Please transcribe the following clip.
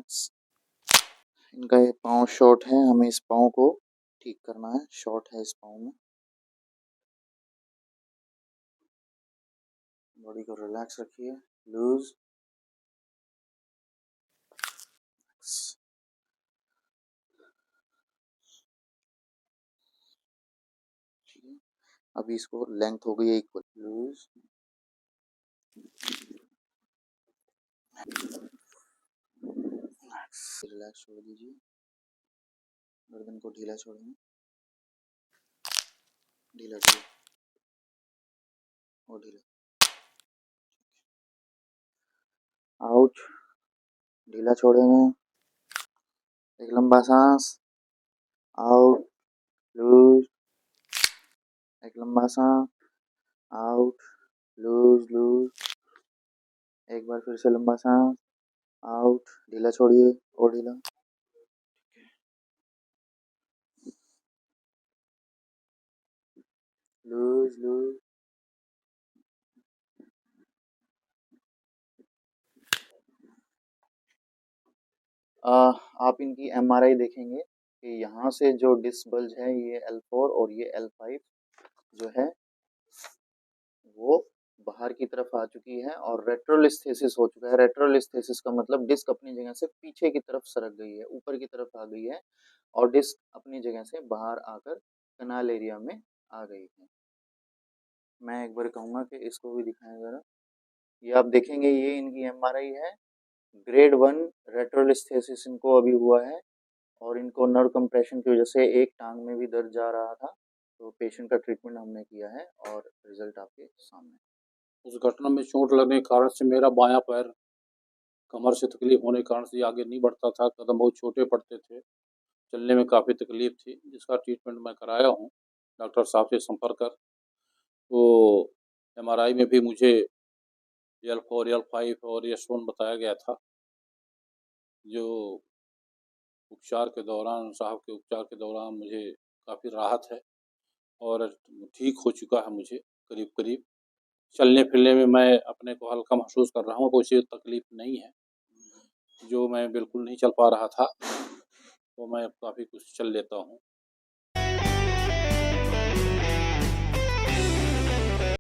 इनका ये पाँव शॉर्ट है, हमें इस पाँव को ठीक करना है, शॉर्ट है इस पाँव में। बॉडी को रिलैक्स रखिए, लूज। अभी इसको लेंथ हो गई है इक्वल, लूज। रिलैक्स छोड़ दीजिए, गर्दन को ढीला छोड़ेंगे, ढीला ढीला और ढीला, आउट, ढीला छोड़ेंगे, एक लंबा सांस, आउट, लूज, एक लंबा सांस, आउट, लूज लूज, एक बार फिर से लंबा सांस, आउट, ढीला छोड़िए और ढीला, लूज लूज। आप इनकी एमआरआई देखेंगे कि यहाँ से जो डिस्क बल्ज है ये L4 और ये L5 जो है वो बाहर की तरफ आ चुकी है और रेट्रोलिस्थेसिस हो चुका है। रेट्रोलिस्थेसिस का मतलब डिस्क अपनी जगह से पीछे की तरफ सरक गई है, ऊपर की तरफ आ गई है और डिस्क अपनी जगह से बाहर आकर कनाल एरिया में आ गई है। मैं एक बार कहूँगा कि इसको भी दिखाएं जरा। ये आप देखेंगे ये इनकी एमआरआई है, ग्रेड 1 रेट्रोलिस्थेसिस इनको अभी हुआ है और इनको नर्व कंप्रेशन की वजह से एक टांग में भी दर्द जा रहा था। तो पेशेंट का ट्रीटमेंट हमने किया है और रिजल्ट आपके सामने। उस घटना में चोट लगने के कारण से मेरा बायां पैर कमर से तकलीफ होने के कारण से आगे नहीं बढ़ता था, कदम बहुत छोटे पड़ते थे, चलने में काफ़ी तकलीफ थी, जिसका ट्रीटमेंट मैं कराया हूँ डॉक्टर साहब से संपर्क कर। तो एमआरआई में भी मुझे L4 L5 और S1 बताया गया था। जो उपचार के दौरान साहब के उपचार के दौरान मुझे काफ़ी राहत है और ठीक हो चुका है मुझे करीब करीब। चलने फिरने में मैं अपने को हल्का महसूस कर रहा हूँ, कोई तकलीफ नहीं है। जो मैं बिल्कुल नहीं चल पा रहा था तो मैं अब काफ़ी कुछ चल लेता हूँ।